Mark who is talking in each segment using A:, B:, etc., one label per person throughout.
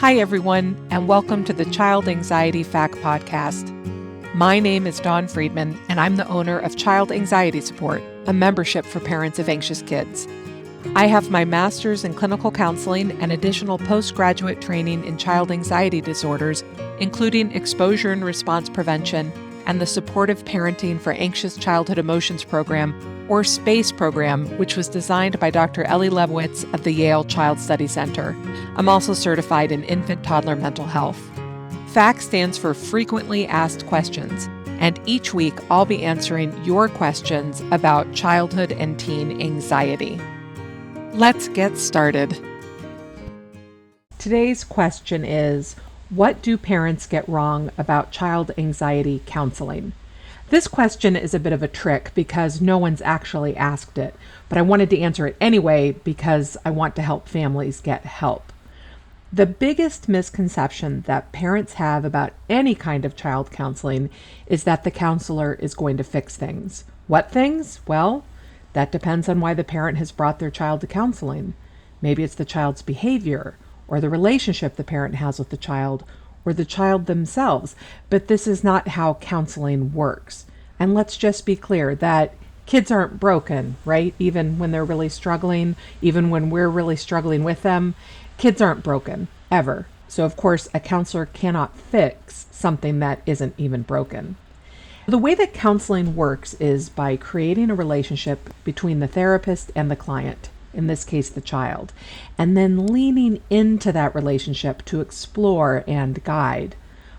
A: Hi, everyone, and welcome to the Child Anxiety Fact Podcast. My name is Dawn Friedman, and I'm the owner of Child Anxiety Support, a membership for parents of anxious kids. I have my master's in clinical counseling and additional postgraduate training in child anxiety disorders, including exposure and response prevention and the Supportive Parenting for Anxious Childhood Emotions program, or SPACE program, which was designed by Dr. Ellie Lebowitz of the Yale Child Study Center. I'm also certified in infant-toddler mental health. FACT stands for Frequently Asked Questions, and each week I'll be answering your questions about childhood and teen anxiety. Let's get started. Today's question is, what do parents get wrong about child anxiety counseling? This question is a bit of a trick because no one's actually asked it, but I wanted to answer it anyway because I want to help families get help. The biggest misconception that parents have about any kind of child counseling is that the counselor is going to fix things. What things? Well, that depends on why the parent has brought their child to counseling. Maybe it's the child's behavior, or the relationship the parent has with the child, or the child themselves, but this is not how counseling works. And let's just be clear that kids aren't broken, right? Even when they're really struggling, even when we're really struggling with them, kids aren't broken, ever. So of course, a counselor cannot fix something that isn't even broken. The way that counseling works is by creating a relationship between the therapist and the client, in this case the child, and then leaning into that relationship to explore and guide.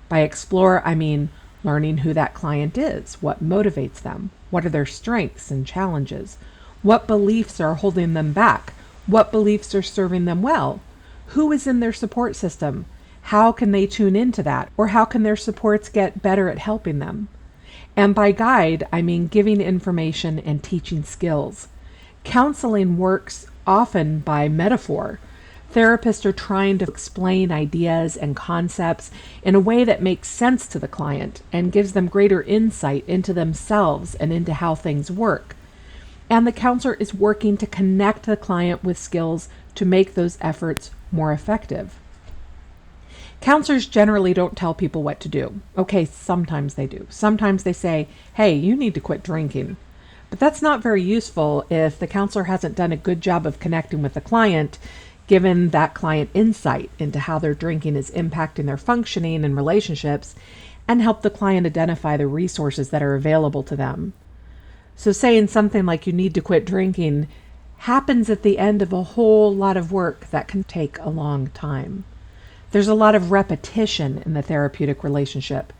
A: By explore, I mean learning who that client is, what motivates them, what are their strengths and challenges, what beliefs are holding them back, what beliefs are serving them well, who is in their support system, how can they tune into that, or how can their supports get better at helping them. And by guide, I mean giving information and teaching skills. Counseling works often by metaphor. Therapists are trying to explain ideas and concepts in a way that makes sense to the client and gives them greater insight into themselves and into how things work. And the counselor is working to connect the client with skills to make those efforts more effective. Counselors generally don't tell people what to do. Okay, sometimes they do. Sometimes they say, hey, you need to quit drinking. But that's not very useful if the counselor hasn't done a good job of connecting with the client, given that client insight into how their drinking is impacting their functioning and relationships, and help the client identify the resources that are available to them. So saying something like you need to quit drinking happens at the end of a whole lot of work that can take a long time. There's a lot of repetition in the therapeutic relationship.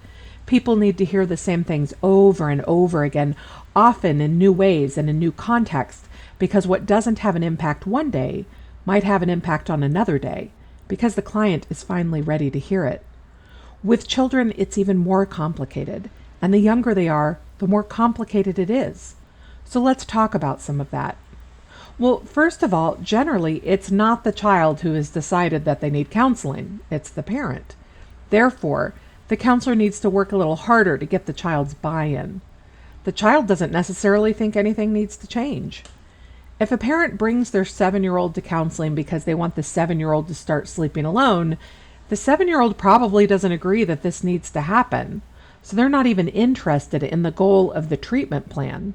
A: People need to hear the same things over and over again, often in new ways and in new contexts, because what doesn't have an impact one day might have an impact on another day, because the client is finally ready to hear it. With children, it's even more complicated, and the younger they are, the more complicated it is. So let's talk about some of that. Well, first of all, generally, it's not the child who has decided that they need counseling. It's the parent. Therefore, the counselor needs to work a little harder to get the child's buy-in. The child doesn't necessarily think anything needs to change. If a parent brings their 7-year-old to counseling because they want the 7-year-old to start sleeping alone, the 7-year-old probably doesn't agree that this needs to happen. So they're not even interested in the goal of the treatment plan.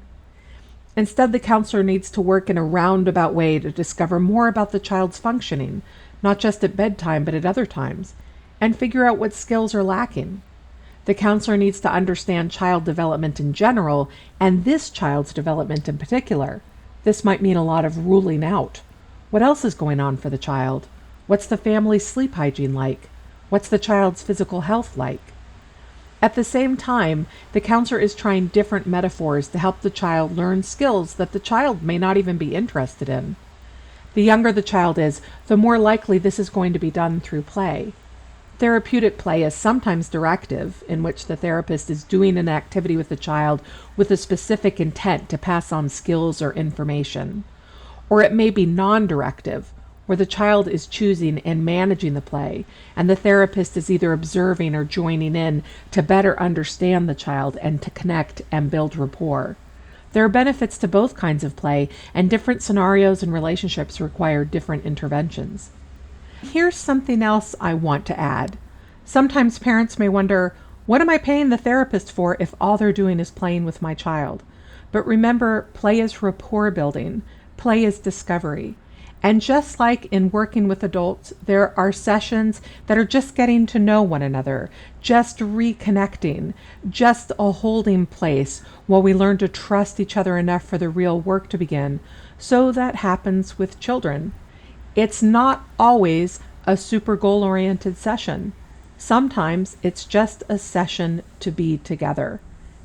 A: Instead, the counselor needs to work in a roundabout way to discover more about the child's functioning, not just at bedtime, but at other times, and figure out what skills are lacking. The counselor needs to understand child development in general, and this child's development in particular. This might mean a lot of ruling out. What else is going on for the child? What's the family's sleep hygiene like? What's the child's physical health like? At the same time, the counselor is trying different metaphors to help the child learn skills that the child may not even be interested in. The younger the child is, the more likely this is going to be done through play. Therapeutic play is sometimes directive, in which the therapist is doing an activity with the child with a specific intent to pass on skills or information. Or it may be non-directive, where the child is choosing and managing the play, and the therapist is either observing or joining in to better understand the child and to connect and build rapport. There are benefits to both kinds of play, and different scenarios and relationships require different interventions. Here's something else I want to add. Sometimes parents may wonder, what am I paying the therapist for if all they're doing is playing with my child? But remember, play is rapport building, play is discovery. And just like in working with adults, there are sessions that are just getting to know one another, just reconnecting, just a holding place while we learn to trust each other enough for the real work to begin. So that happens with children. It's not always a super goal-oriented session. Sometimes it's just a session to be together.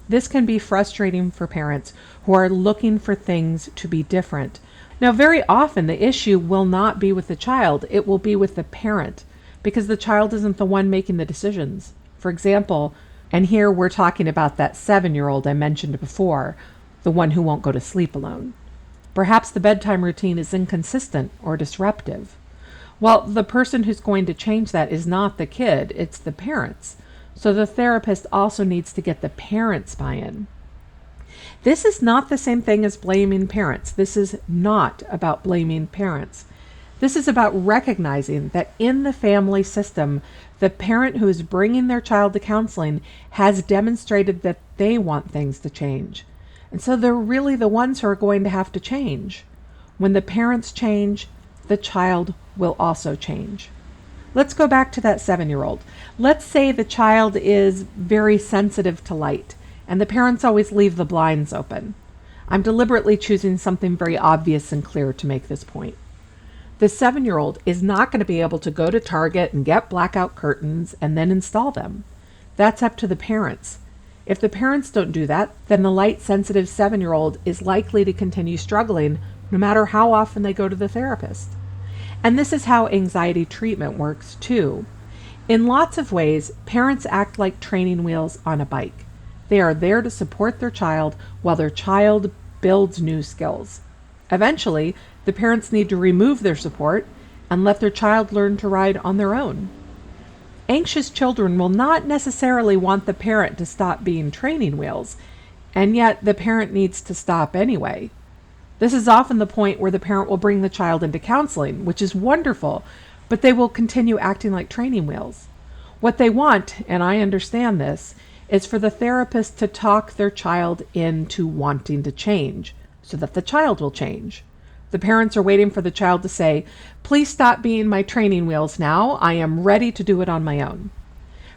A: This can be frustrating for parents who are looking for things to be different. Now, very often the issue will not be with the child, it will be with the parent, because the child isn't the one making the decisions. For example, and here we're talking about that 7-year-old I mentioned before, the one who won't go to sleep alone. Perhaps the bedtime routine is inconsistent or disruptive. Well, the person who's going to change that is not the kid, it's the parents. So the therapist also needs to get the parents' buy-in. This is not the same thing as blaming parents. This is not about blaming parents. This is about recognizing that in the family system, the parent who is bringing their child to counseling has demonstrated that they want things to change. And so they're really the ones who are going to have to change. When the parents change, the child will also change. Let's go back to that 7-year-old. Let's say the child is very sensitive to light, and the parents always leave the blinds open. I'm deliberately choosing something very obvious and clear to make this point. The 7-year-old is not going to be able to go to Target and get blackout curtains and then install them. That's up to the parents. If the parents don't do that, then the light-sensitive 7-year-old is likely to continue struggling no matter how often they go to the therapist. And this is how anxiety treatment works too. In lots of ways, parents act like training wheels on a bike. They are there to support their child while their child builds new skills. Eventually, the parents need to remove their support and let their child learn to ride on their own. Anxious children will not necessarily want the parent to stop being training wheels, and yet the parent needs to stop anyway. This is often the point where the parent will bring the child into counseling, which is wonderful, but they will continue acting like training wheels. What they want, and I understand this, is for the therapist to talk their child into wanting to change, so that the child will change. The parents are waiting for the child to say, "Please stop being my training wheels now. I am ready to do it on my own."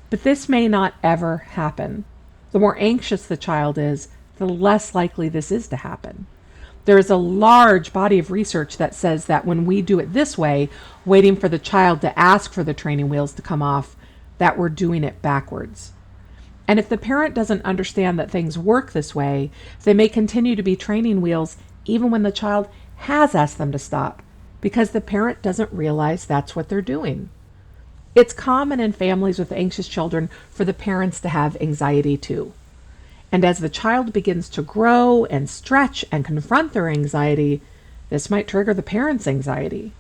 A: But this may not ever happen. The more anxious the child is, the less likely this is to happen. There is a large body of research that says that when we do it this way, waiting for the child to ask for the training wheels to come off, that we're doing it backwards. And if the parent doesn't understand that things work this way, they may continue to be training wheels even when the child has asked them to stop, because the parent doesn't realize that's what they're doing. It's common in families with anxious children for the parents to have anxiety too. And as the child begins to grow and stretch and confront their anxiety, this might trigger the parent's anxiety.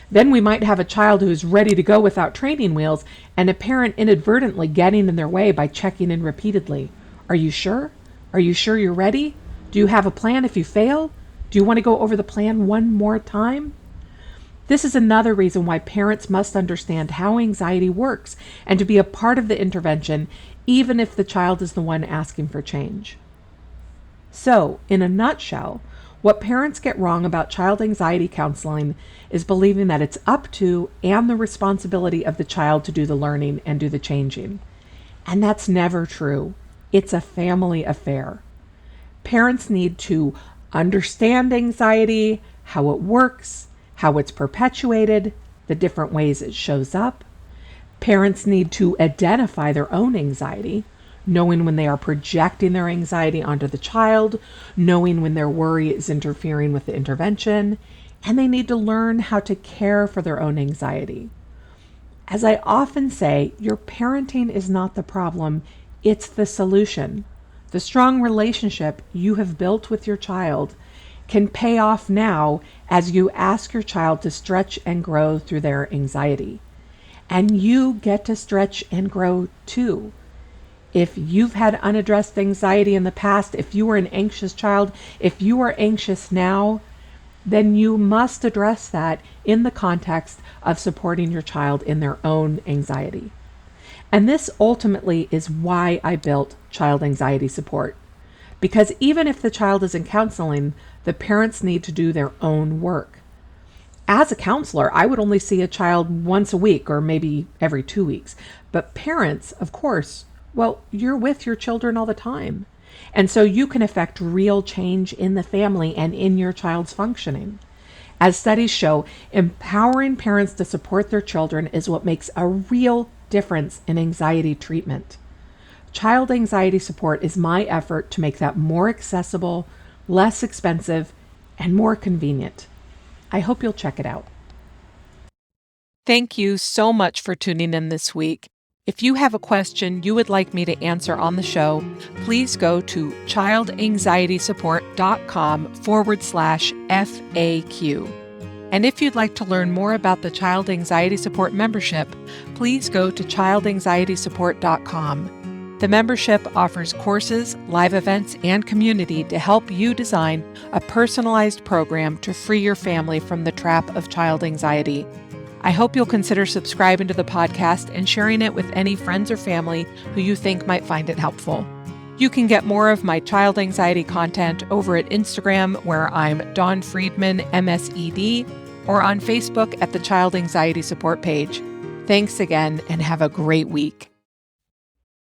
A: Then we might have a child who's ready to go without training wheels and a parent inadvertently getting in their way by checking in repeatedly. Are you sure? Are you sure you're ready? Do you have a plan if you fail? Do you want to go over the plan one more time? This is another reason why parents must understand how anxiety works and to be a part of the intervention, even if the child is the one asking for change. So, in a nutshell, what parents get wrong about child anxiety counseling is believing that it's up to and the responsibility of the child to do the learning and do the changing. And that's never true. It's a family affair. Parents need to understand anxiety, how it works, how it's perpetuated, the different ways it shows up. Parents need to identify their own anxiety, knowing when they are projecting their anxiety onto the child, knowing when their worry is interfering with the intervention, and they need to learn how to care for their own anxiety. As I often say, your parenting is not the problem, it's the solution. The strong relationship you have built with your child can pay off now as you ask your child to stretch and grow through their anxiety. And you get to stretch and grow too. If you've had unaddressed anxiety in the past, if you were an anxious child, if you are anxious now, then you must address that in the context of supporting your child in their own anxiety. And this ultimately is why I built child anxiety support. Because even if the child is in counseling, the parents need to do their own work. As a counselor, I would only see a child once a week or maybe every 2 weeks. But parents, of course, well, you're with your children all the time. And so you can affect real change in the family and in your child's functioning. As studies show, empowering parents to support their children is what makes a real difference in anxiety treatment. Child anxiety support is my effort to make that more accessible, less expensive, and more convenient. I hope you'll check it out. Thank you so much for tuning in this week. If you have a question you would like me to answer on the show, please go to childanxietysupport.com/FAQ. And if you'd like to learn more about the Child Anxiety Support membership, please go to childanxietysupport.com. The membership offers courses, live events, and community to help you design a personalized program to free your family from the trap of child anxiety. I hope you'll consider subscribing to the podcast and sharing it with any friends or family who you think might find it helpful. You can get more of my child anxiety content over at Instagram, where I'm Dawn Friedman, MSED, or on Facebook at the Child Anxiety Support page. Thanks again, and have a great week.